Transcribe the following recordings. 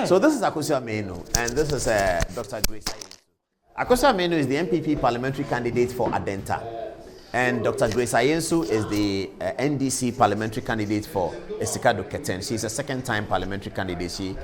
So this is Manu, and this is Dr. Grace Ayensu. Manu is the MPP parliamentary candidate for Adenta, and Dr. Grace Ayensu is the NDC parliamentary candidate for Adom-Otchere. She's a second-time parliamentary candidate. She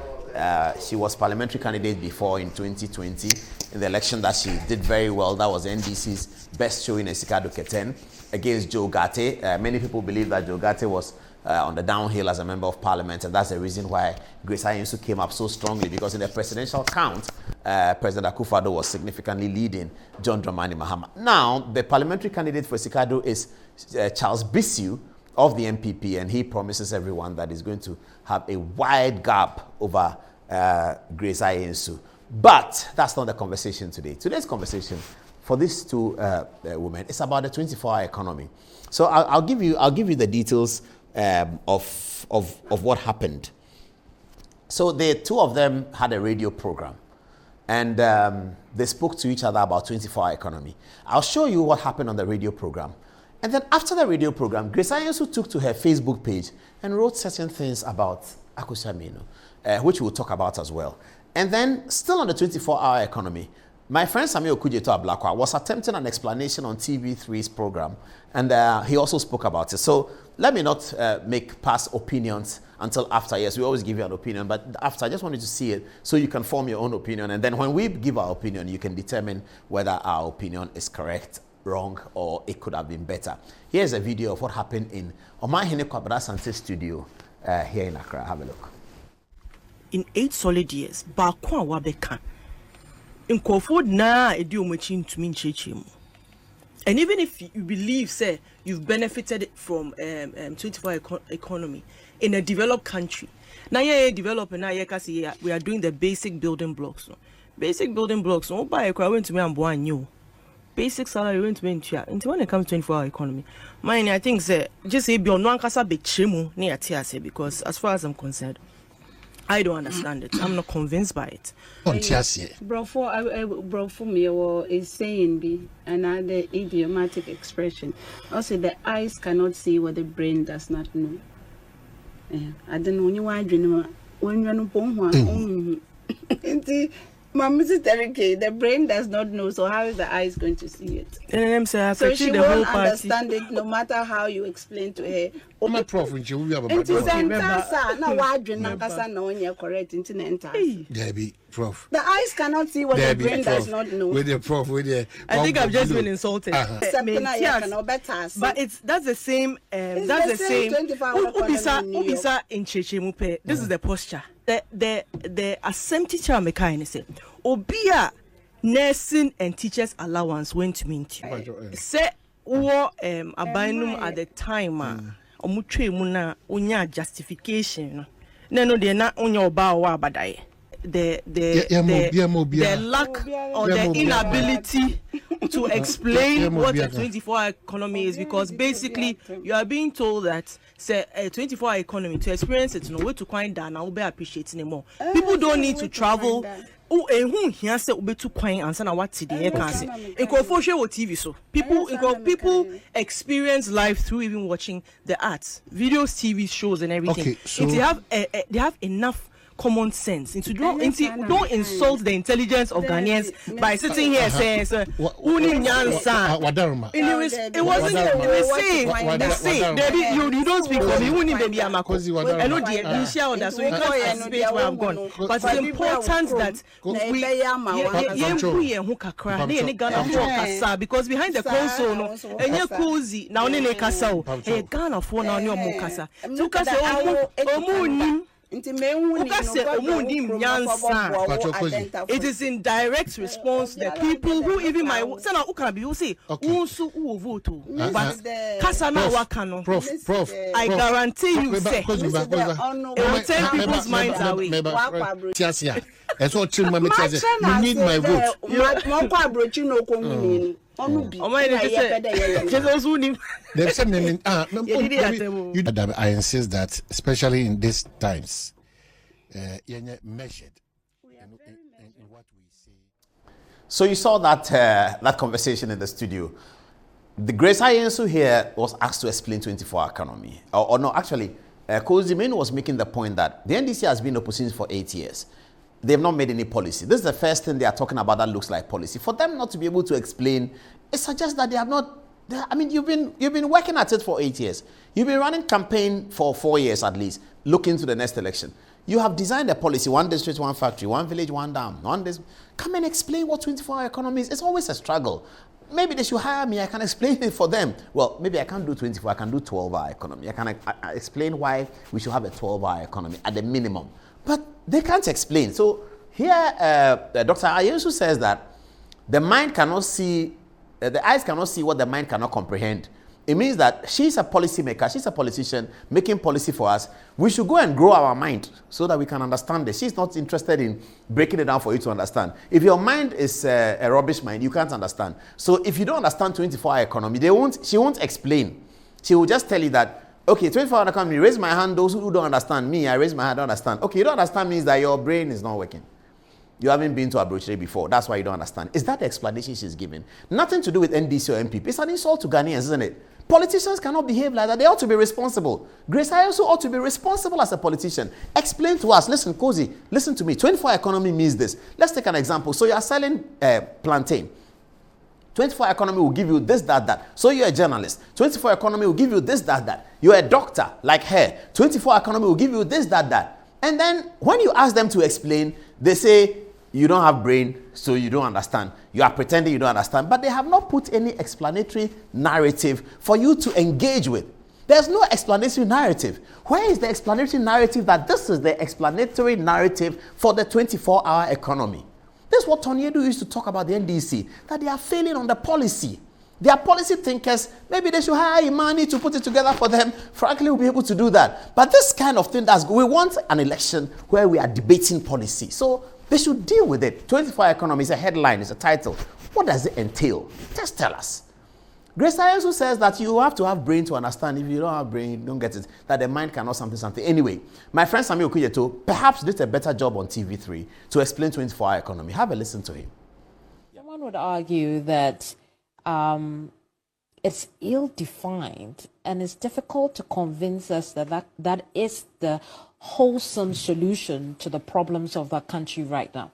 was parliamentary candidate before in 2020 in the election that she did very well. That was NDC's best show in Adom-Otchere against Joe Gate. Many people believe that Joe Gate was on the downhill as a member of parliament, and that's the reason why Grace Ayensu came up so strongly, because in the presidential count, President Akufo-Addo was significantly leading John Dramani Mahama. Now, the parliamentary candidate for Sikado is Charles Bissiu of the MPP, and he promises everyone that he's going to have a wide gap over Grace Ayensu. But that's not the conversation today. Today's conversation for these two women is about the 24-hour economy. So I'll give you the details of what happened. So the two of them had a radio program, and they spoke to each other about 24-hour economy. I'll show you what happened on the radio program. And then after the radio program, Grace Ayensu took to her Facebook page and wrote certain things about Manu, which we'll talk about as well. And then still on the 24-hour economy, my friend Samuel Kozie Ablakwa was attempting an explanation on TV3's program, and he also spoke about it. So let me not make past opinions until after. Yes, we always give you an opinion, but after, I just wanted to see it so you can form your own opinion. And then when we give our opinion, you can determine whether our opinion is correct, wrong, or it could have been better. Here's a video of what happened in Omanhene Kwabena Asante studio here in Accra. Have a look. In 8 solid years, Bakwa Wabeka. In Kofod na Adom-Otchere to mean chechim. And even if you believe, say, you've benefited from 24-hour economy in a developed country, now you're developing, now we are doing the basic building blocks. No? Basic building blocks, no buy a crowd to me and boy new. Basic salary went to me into when it comes to 24-hour economy. Mine, I think, say, just say, beyond one casa be chemu near TSA, because as far as I'm concerned, I don't understand it. I'm not convinced by it. Bro, for me, is saying be another idiomatic expression. Also, the eyes cannot see what the brain does not know. I don't know when you're Mama, the brain does not know, so how is the eyes going to see it? So she won't understand it no matter how you explain to her. My prof, correct prof. The eyes cannot see what the brain does not know. With the prof, I think I've just been insulted. But that's the same. That's the same. Ubisa in Chechemupe. This is the posture. The assembly teacher mechanic said, Obia nursing and teachers allowance went to meet you. Say war abinum at the time. Omutwe muna unya justification. No, they're not on your bow badai. The lack or the inability to explain what a 24-hour economy is, because basically you are being told that say a 24-hour economy, to experience it, way to find down, I will be appreciating more. People don't need to travel. Who here say ube to coin and sana what today can say. TV so people experience life through even watching the arts, videos, TV shows, and everything. Okay, so they have enough common sense. Don't insult the intelligence of Ghanaians by sitting here saying, it wasn't the same. You don't speak for me. I know the share that, so you can't anticipate where I'm gone. But it's important that because behind the console, and you're Kozie now, a Ghana for now, your Mukasa. It is in direct response to the people who even my say but I guarantee you say it will take people's minds away. You need my vote. I insist that, especially in these times, measured in what we say. So you saw that conversation in the studio. The Grace Ayensu here was asked to explain 24-hour economy. Or no, actually, Kozie Manu was making the point that the NDC has been in opposition for 8 years. they've not made any policy. This is the first thing they are talking about that looks like policy. For them not to be able to explain, it suggests that they have not. I mean, you've been working at it for 8 years. You've been running campaign for 4 years at least, looking to the next election. You have designed a policy: 1 district, 1 factory, 1 village, 1 dam. Come and explain what 24-hour economy is. It's always a struggle. Maybe they should hire me. I can explain it for them. Well, maybe I can't do 24. I can do 12-hour economy. I can explain why we should have a 12-hour economy at the minimum. But they can't explain. So here, Dr. Ayensu says that the mind cannot see, the eyes cannot see what the mind cannot comprehend. It means that she's a policymaker, she's a politician making policy for us. We should go and grow our mind so that we can understand this. She's not interested in breaking it down for you to understand. If your mind is a rubbish mind, you can't understand. So if you don't understand 24-hour economy, she won't explain. She will just tell you that, okay, 24-hour economy, raise my hand, those who don't understand me, I raise my hand, I don't understand. Okay, you don't understand means that your brain is not working. You haven't been to Adom-Otchere before. That's why you don't understand. Is that the explanation she's giving? Nothing to do with NDC or MPP. It's an insult to Ghanaians, isn't it? Politicians cannot behave like that. They ought to be responsible. Grace Ayensu ought to be responsible as a politician. Explain to us. Listen, Kozie, listen to me. 24-hour economy means this. Let's take an example. So you are selling plantain. 24-hour economy will give you this, that, that. So you're a journalist. 24-hour economy will give you this, that, that. You're a doctor, like her. 24-hour economy will give you this, that, that. And then when you ask them to explain, they say, you don't have brain, so you don't understand. You are pretending you don't understand. But they have not put any explanatory narrative for you to engage with. There's no explanatory narrative. Where is the explanatory narrative that this is the explanatory narrative for the 24-hour economy? This is what Tony Edu used to talk about the NDC, that they are failing on the policy. They are policy thinkers. Maybe they should hire Manu to put it together for them. Frankly, we'll be able to do that. But this kind of thing, we want an election where we are debating policy. So they should deal with it. 24-hour economy is a headline, it's a title. What does it entail? Just tell us. Grace Ayensu says that you have to have brain to understand. If you don't have brain, you don't get it. That the mind cannot something. Anyway, my friend Samuel Okuyeto perhaps did a better job on TV3 to explain 24-hour economy. Have a listen to him. Someone would argue that it's ill-defined and it's difficult to convince us that is the wholesome solution to the problems of our country right now.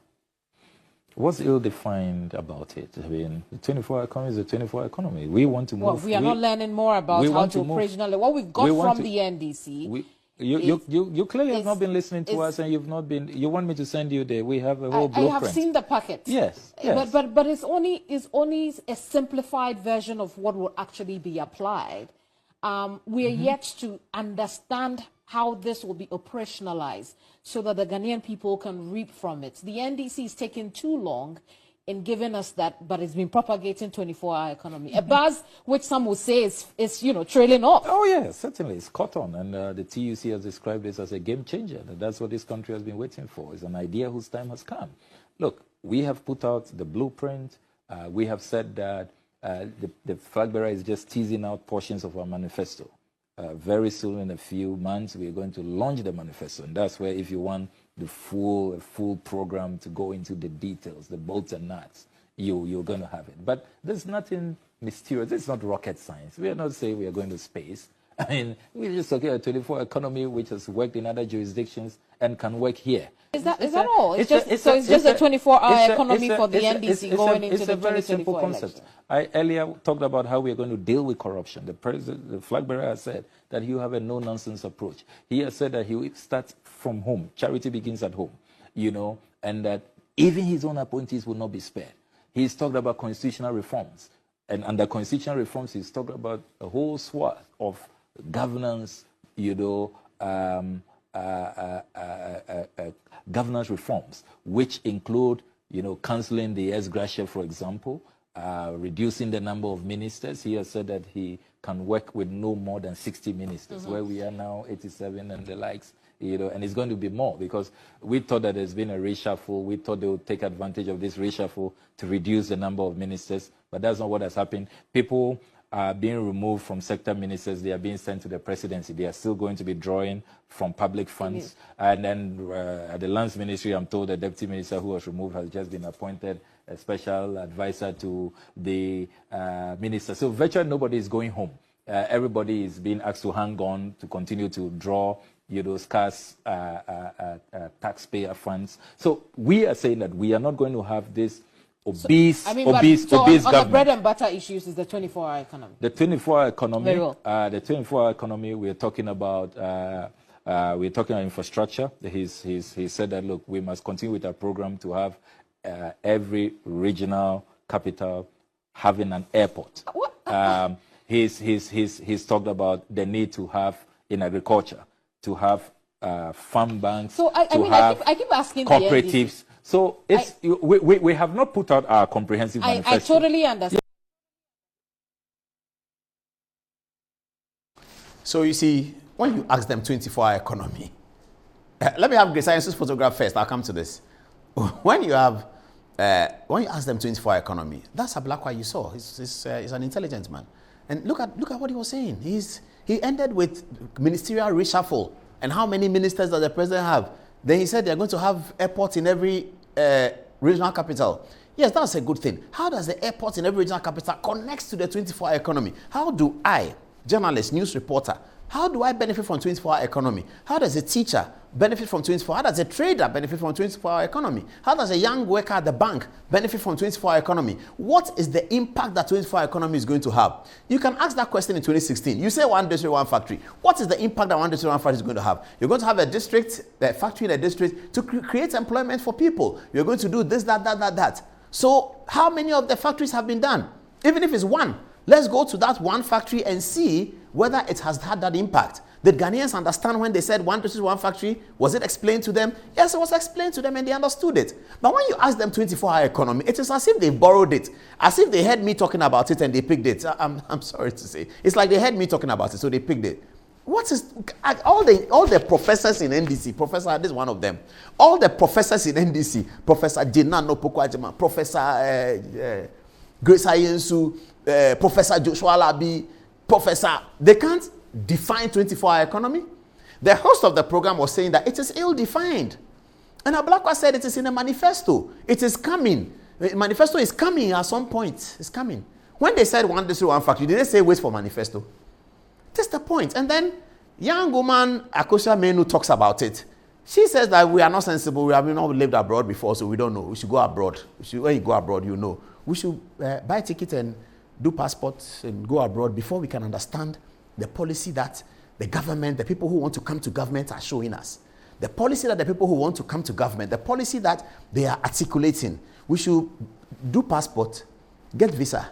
What's ill-defined about it? I mean, the 24-hour economy is a 24-hour economy. We want to move. Well, we are not learning more about how to operationalize what we've got from the NDC. You clearly have not been listening to us, and you've not been. You want me to send you there? We have a whole blueprint. I have seen the packet. Yes. But it's only a simplified version of what will actually be applied. We are yet to understand how this will be operationalized so that the Ghanaian people can reap from it. The NDC is taking too long in giving us that, but it's been propagating 24-hour economy. A buzz which some will say is trailing off. Oh, yes, certainly. It's caught on. And the TUC has described this as a game changer. That's what this country has been waiting for. It's an idea whose time has come. Look, we have put out the blueprint. We have said that the flag bearer is just teasing out portions of our manifesto. Very soon, in a few months, we are going to launch the manifesto. And that's where, if you want the full program to go into the details, the bolts and nuts, you're going to have it. But there's nothing mysterious. It's not rocket science. We are not saying we are going to space. I mean, we're just talking about a 24-hour economy which has worked in other jurisdictions and can work here. Is that all? It's just a 24-hour economy for the NDC going into the 2024 election. It's a very simple concept. I earlier talked about how we are going to deal with corruption. The flag bearer has said that you have a no-nonsense approach. He has said that he will start from home. Charity begins at home, and that even his own appointees will not be spared. He's talked about constitutional reforms. And under constitutional reforms, he's talked about a whole swath of governance, governance reforms, which include, cancelling the ex gratia, for example, reducing the number of ministers. He has said that he can work with no more than 60 ministers, where we are now 87 and the likes, and it's going to be more because we thought that there's been a reshuffle. We thought they would take advantage of this reshuffle to reduce the number of ministers, but that's not what has happened. People are being removed from sector ministers. They are being sent to the presidency. They are still going to be drawing from public funds. And then at the lands ministry, I'm told the deputy minister who was removed has just been appointed a special advisor to the minister. So virtually nobody is going home. Everybody is being asked to hang on to continue to draw scarce taxpayer funds. So we are saying that we are not going to have this obese on government. The bread and butter issues is the 24-hour economy. The 24-hour economy. Very well. The 24-hour economy. We're talking about infrastructure. He said that, look, we must continue with our program to have every regional capital having an airport. He's talked about the need to have in agriculture, to have farm banks. So I keep asking cooperatives. So we have not put out our comprehensive manifesto. I totally understand. So you see, when you ask them 24-hour economy, let me have Grace Ayensu's photograph first. I'll come to this. When you ask them 24-hour economy, that's a black one you saw. He's an intelligent man, and look at what he was saying. He ended with ministerial reshuffle and how many ministers does the president have. Then he said they're going to have airports in every regional capital. Yes, that's a good thing. How does the airport in every regional capital connect to the 24-hour economy? How do I, journalist, news reporter, how do I benefit from 24-hour economy? How does a teacher benefit from 24? How does a trader benefit from 24-hour economy? How does a young worker at the bank benefit from 24-hour economy? What is the impact that 24-hour economy is going to have? You can ask that question in 2016. You say one district, one factory. What is the impact that one district, one factory is going to have? You're going to have a factory in a district to create employment for people. You're going to do this, that. So how many of the factories have been done? Even if it's one, let's go to that one factory and see whether it has had that impact. Did Ghanaians understand when they said one district, one factory? Was it explained to them? Yes, it was explained to them and they understood it. But when you ask them 24-hour economy, it is as if they borrowed it, as if they heard me talking about it and they picked it. I'm sorry to say. It's like they heard me talking about it, so they picked it. What is all the professors in NDC? Professor, this is one of them. All the professors in NDC, Professor Jinan Opoku-Agyeman, Professor Grace Ayensu, Professor Joshua Labi, Professor, they can't define 24-hour economy. The host of the program was saying that it is ill-defined. And Ablakwa said it is in a manifesto. It is coming. The manifesto is coming at some point. It's coming. When they said one district, one factory, did they say wait for manifesto? That's the point. And then young woman Akosha Manu talks about it. She says that we are not sensible. We have not lived abroad before, so we don't know. We should go abroad. When you go abroad, you know. We should buy a ticket and do passports and go abroad before we can understand the policy that the government, the people who want to come to government are showing us. The policy that the people who want to come to government, the policy that they are articulating. We should do passport, get visa,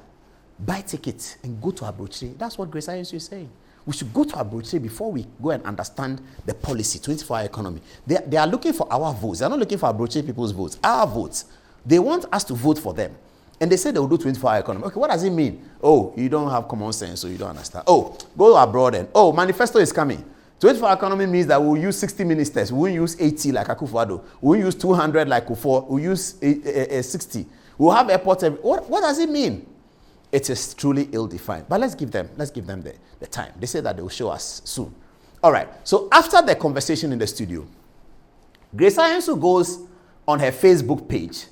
buy tickets, and go to Adom-Otchere. That's what Grace Ayensu is saying. We should go to Adom-Otchere before we go and understand the policy, 24-hour economy. They are looking for our votes. They're not looking for Adom-Otchere people's votes, our votes. They want us to vote for them. And they say they will do 24-hour economy. Okay, what does it mean? Oh, you don't have common sense, so you don't understand. Oh, go abroad and, oh, manifesto is coming. 24-hour economy means that we'll use 60 ministers. We won't use 80 like Akufo-Addo. We won't use 200 like Kufuor. We'll use 60. We'll have airports. What does it mean? It is truly ill-defined. But let's give them the time. They say that they will show us soon. All right. So after the conversation in the studio, Grace Ayensu goes on her Facebook page.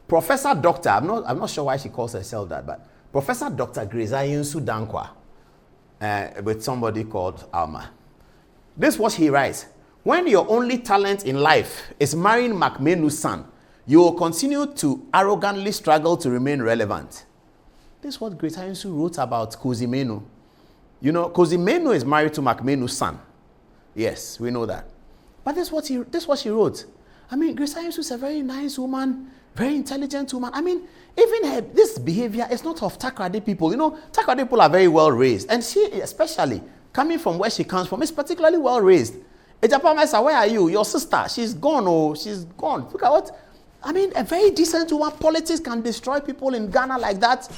Professor Doctor, I'm not sure why she calls herself that, but Professor Dr. Grace Ayensu Dankwa with somebody called Alma. This is what he writes. When your only talent in life is marrying McMenu's son, you will continue to arrogantly struggle to remain relevant. This is what Grace Ayensu wrote about Kozie Manu. You know, Kozie Manu is married to McMenu's son. Yes, we know that. But this is what she wrote. I mean, Grace Ayensu is a very nice woman, very intelligent woman. I mean, even this behavior is not of Takoradi people. You know, Takoradi people are very well raised. And she, especially, coming from where she comes from, is particularly well raised. Ejapamesa, where are you? Your sister, she's gone. Oh, she's gone. Look at what. I mean, a very decent woman. Politics can destroy people in Ghana like that.